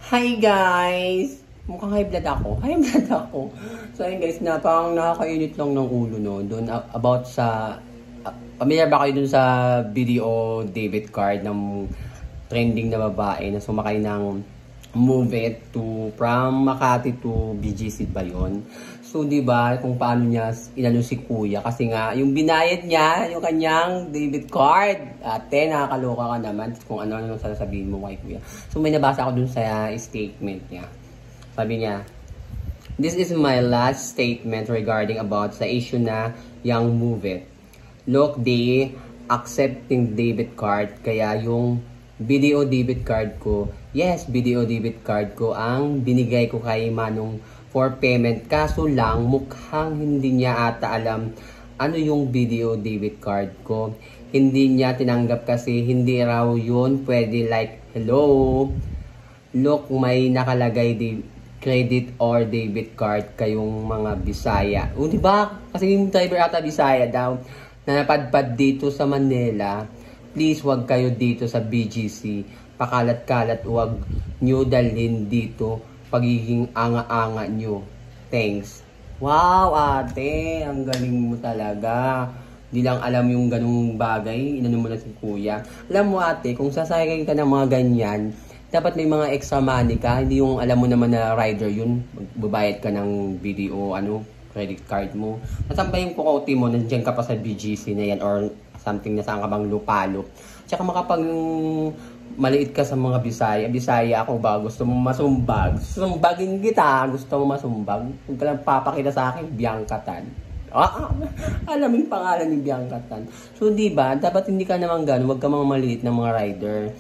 Hi guys! Mukhang high blood ako. High blood ako. So ayun guys, parang nakakainit lang ng ulo no. Doon about sa... Pamilyar ba kayo dun sa video debit card ng trending na babae na sumakay ng Move It from Makati to BGC ba yun? So, di ba, kung paano niya inano si kuya. Kasi nga, yung binayad niya, yung kanyang debit card. Ate, nakakaloka ka naman kung ano-ano sasabihin mo kay kuya. So, may nabasa ako dun sa statement niya. Sabi niya, "This is my last statement regarding about sa issue na yung Move It. Look, they accepting debit card. Kaya yung video debit card ko, yes, video debit card ko ang binigay ko kay Manong for payment. Kaso lang, mukhang hindi niya ata alam ano yung video debit card ko. Hindi niya tinanggap kasi hindi raw yun pwede like, hello, look, may nakalagay credit or debit card kayong mga Bisaya." O, diba? Kasi yung driver ata Bisaya daw na napadpad dito sa Manila. Please, wag kayo dito sa BGC. Pakalat-kalat, wag nyo dalhin dito pagiging anga-anga nyo. Thanks. Wow, ate. Ang galing mo talaga. Di lang alam yung ganung bagay. Inano mo na si kuya. Alam mo ate, kung sasakay ka ng mga ganyan, dapat may mga extra money ka. Hindi yung alam mo naman na rider yun. Magbabayad ka ng video, credit card mo. Nasaan ba yung kukote mo? Nandiyan ka pa sa BGC na yan or something na saan ka bang lupalo. Tsaka makapag maliit ka sa mga Bisaya. Bisaya ako ba? Gusto mo masumbag? Sumbagin kita. Gusto mo masumbag? Huwag ka lang papakita sa akin, Bianca Tan. Alam yung pangalan ni Bianca Tan. So, diba? Dapat hindi ka naman gano'n. Huwag ka mga maliit na mga rider.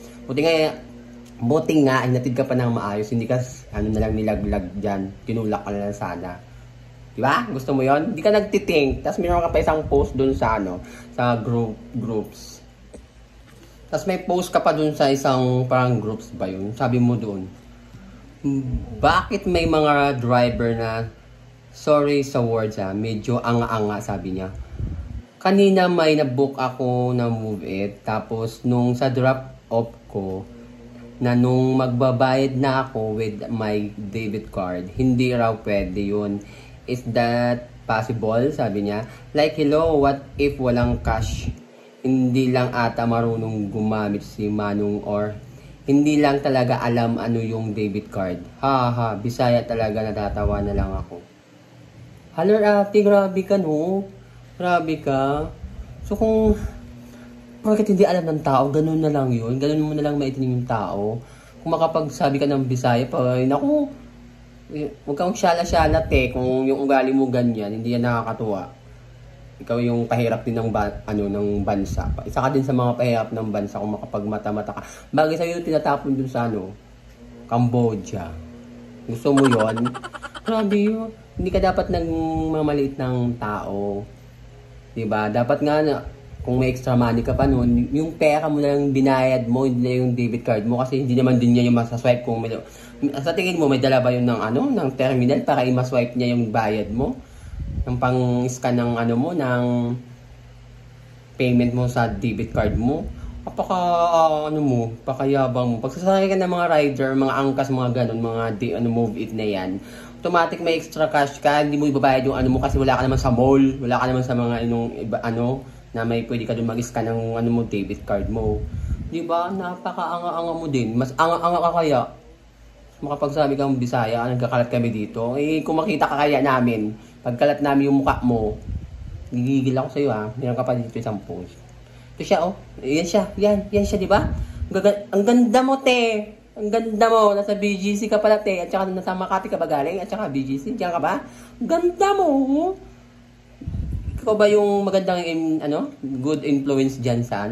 Buti nga, inatid ka pa ng maayos. Hindi ka, na lang nilaglag dyan. Tinulak ka na lang sana. Diba? Gusto mo yon? Hindi ka nagtitink. Tapos meron ka pa isang post dun sa, sa groups. Tapos may post ka pa dun sa isang parang groups ba yun? Sabi mo dun, bakit may mga driver na, sorry sa words medyo anga-anga, sabi niya. Kanina may nabook ako na Move It. Tapos nung sa drop off ko, na nung magbabayad na ako with my debit card, hindi raw pwede yun. Is that possible? Sabi niya. Like, hello, what if walang cash? Hindi lang ata marunong gumamit si Manong or hindi lang talaga alam ano yung debit card. Ha, Bisaya talaga, natatawa na lang ako. Hello ate, grabe ka no? Grabe ka. So kung bakit hindi alam ng tao, ganun na lang yun. Ganun mo na lang maitin yung tao. Kung makapagsabi ka ng Bisaya, naku, huwag kang syala-syala kung yung ugali mo ganyan, hindi yan nakakatuwa. Ikaw yung pahirap din ng bansa. Isa ka din sa mga pahirap ng bansa kung makapagmata-mata ka. Bagay sa'yo tinatapon dun sa Cambodia. Gusto mo yon? Grabe yun. Hindi ka dapat nagmamaliit ng tao. Diba? Dapat nga kung may extra money ka pa noon, yung pera mo lang binayad mo, hindi na yung debit card mo kasi hindi naman din niya yung masaswipe kung sa tingin mo may dala ba yun ng terminal para i-maswipe niya yung bayad mo? Ng pang-scan ng ng payment mo sa debit card mo. Pakayabang mo. Pag sasakay ka ng mga rider, mga angkas, mga ganun, mga Move It na yan, automatic may extra cash ka, hindi mo ibabayad yung mo kasi wala ka naman sa mall, wala ka naman sa mga na may pwede ka doon mag-scan ng debit card mo. Di ba? Napaka-anga-anga mo din. Mas anga-anga ka kaya. Makapagsabi kang Bisaya, nagkakalat kami dito. Kung makita ka kaya namin, pagkalat namin yung mukha mo, gigigil ako sa'yo Meron ka pa dito isang post. Ito siya Yan siya. Yan siya, di ba? Ang ganda mo, te. Ang ganda mo. Nasa BGC ka pala, te. At saka nasa Makati ka ba galing? At saka BGC. Diyan ka ba? Ang ganda mo. Ikaw ba yung magandang good influence dyan sa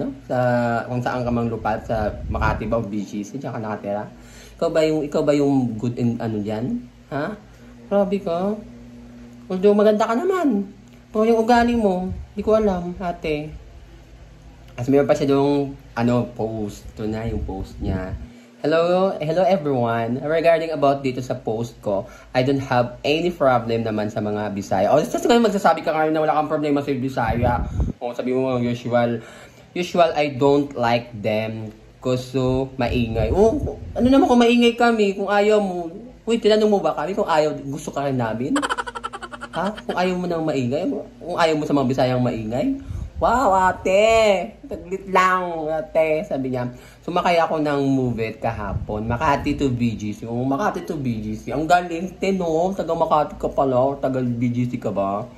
kung saan ka mang lupat sa Makati ba o BGC, diyan ka nakatira? Ikaw ba yung good dyan? Ha? Grabe ka. Although maganda ka naman. Pero yung ugali mo, hindi ko alam, ate. As meron pa siya yung post. Ito na yung post niya. Hello everyone. Regarding about dito sa post ko, I don't have any problem naman sa mga Bisaya. O, just ngayon magsasabi ka ngayon na wala kang problema sa Bisaya. O, sabi mo usual, I don't like them Koso, maingay. Oh, ano naman kung maingay kami, kung ayaw mo. Uy, tinanong mo ba kami kung ayaw, gusto ka rin namin? Ha? Kung ayaw mo nang maingay? Kung ayaw mo sa mga Bisayang maingay? Wow, ate! Taglit lang, ate. Sabi niya, sumakay ako ng Move It kahapon. Makati to BGC. Oh, Makati to BGC. Ang galing, no? Taga Makati ka pala. Taga BGC ka ba?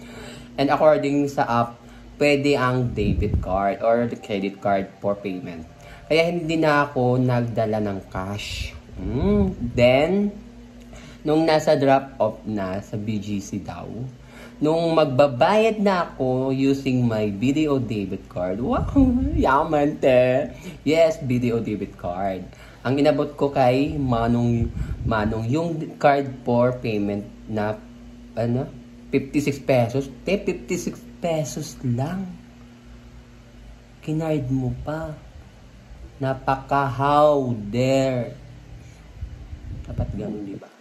And according sa app, pwede ang debit card or the credit card for payment. Kaya hindi na ako nagdala ng cash. Then, nung nasa drop-off na sa BGC daw, nung magbabayad na ako using my video debit card. Wow, yaman te. Yes, video debit card. Ang inabot ko kay Manong yung card for payment na 56 pesos. 56 pesos lang. Kinard mo pa. Napaka-how dare. Dapat ganun, di ba?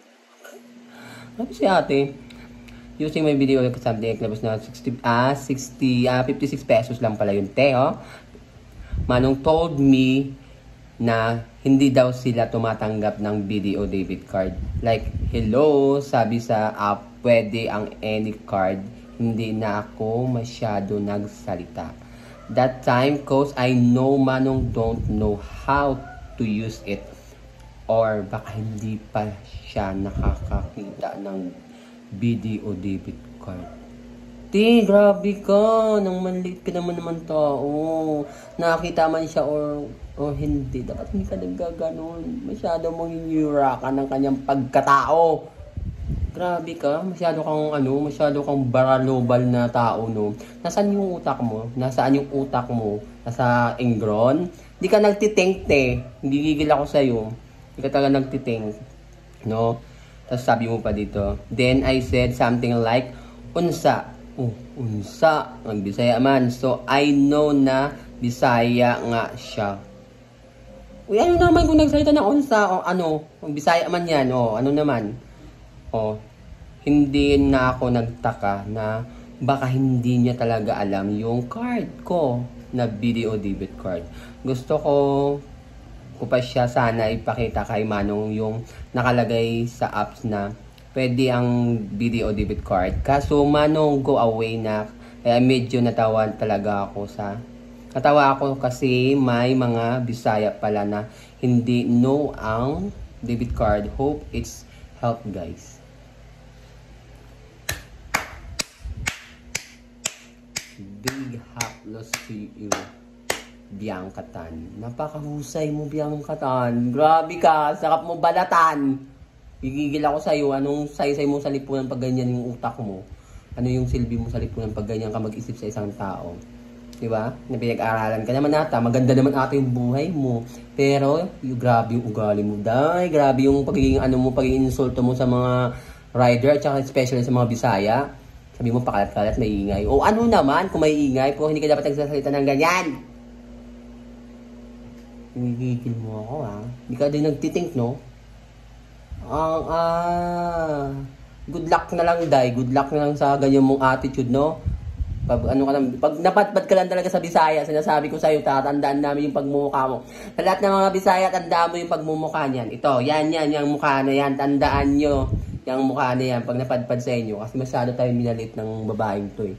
Sabi si ate, using my video something labas na 56 pesos lang pala yun, te, oh. Manong told me na hindi daw sila tumatanggap ng video debit card. Like, hello, sabi sa app, pwede ang any card. Hindi na ako masyado nagsalita. That time, cause I know Manong don't know how to use it. Or baka hindi pa siya nakakakita ng video debit card. Ti, grabe ka. Nang manlit ka naman tao. Nakakita man siya or hindi. Dapat hindi ka naggaganon. Masyado mong inyura ka ng kanyang pagkatao. Grabe ka. Masyado kang baralobal na tao, no? Nasaan yung utak mo? Nasaan yung utak mo? Nasa Ingron? Hindi ka nagtitink, te. Hindi gigil ako sa'yo. Hindi ka talaga nagtitink. No? Tapos sabi mo pa dito. Then I said something like, unsa. Oh, unsa. Ang Bisaya man. So, I know na Bisaya nga siya. Uy, ano naman kung nagsalita ng unsa o ano? Kung Bisaya man yan. O, ano naman? O, hindi na ako nagtaka na baka hindi niya talaga alam yung card ko na video debit card. Gusto ko pa siya sana ipakita kay Manong yung nakalagay sa apps na pwede ang video debit card. Kaso Manong go away na, kaya medyo natawa ako kasi may mga Bisaya pala na hindi know ang debit card. Hope it's help, guys. Big hapless to you, Bianca Tan. Napakahusay mo, Bianca Tan. Grabe ka, sarap mo balatan. Gigigil ako sa'yo. Anong saysay mo sa lipunan pag ganyan yung utak mo? Ano yung silbi mo sa lipunan pag ganyan ka mag-isip sa isang tao? Diba? Na pinag-aralan ka naman ata. Maganda naman ata yung buhay mo. Pero, grabe yung ugali mo. Day, grabe yung pagiging insulto mo sa mga rider at saka especially sa mga Bisaya. Sabi mo, pakalat-kalat, may ingay. O ano naman kung may ingay? Kung hindi ka dapat nagsasalita ng ganyan. Hinigigil mo ako, ha? Hindi ka din nagtitink, no? Good luck na lang, Day. Good luck na lang sa ganyan mong attitude, no? Pag napatpad ka lang talaga sa Bisaya, sinasabi ko sa'yo, tatandaan namin yung pagmumukha mo. Sa lahat ng mga Bisaya, tandaan mo yung pagmumukha niyan. Ito, yan, yung mukha na yan. Tandaan nyo, yung mukha na yan, pag napadpad sa inyo. Kasi masyado tayo minalit ng babaeng to, eh.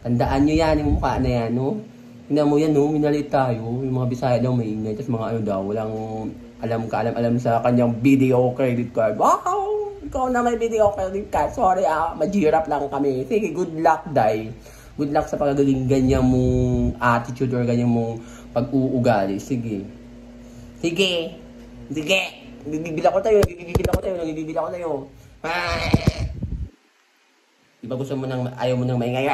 Tandaan nyo yan, yung mukha na yan, no? Tingnan mo yan, no? Minalit tayo. Yung mga Bisaya daw may ingay. Tapos mga daw, walang alam sa kanyang video credit card. Wow! Ikaw na may video credit card. Sorry, majirap lang kami. Sige, good luck, Day. Good luck sa pagagaling ganyan mong attitude or ganyan mong pag-uugali. Sige. Nagigigil ako tayo. Diba gusto mo ayaw mo nang maingay?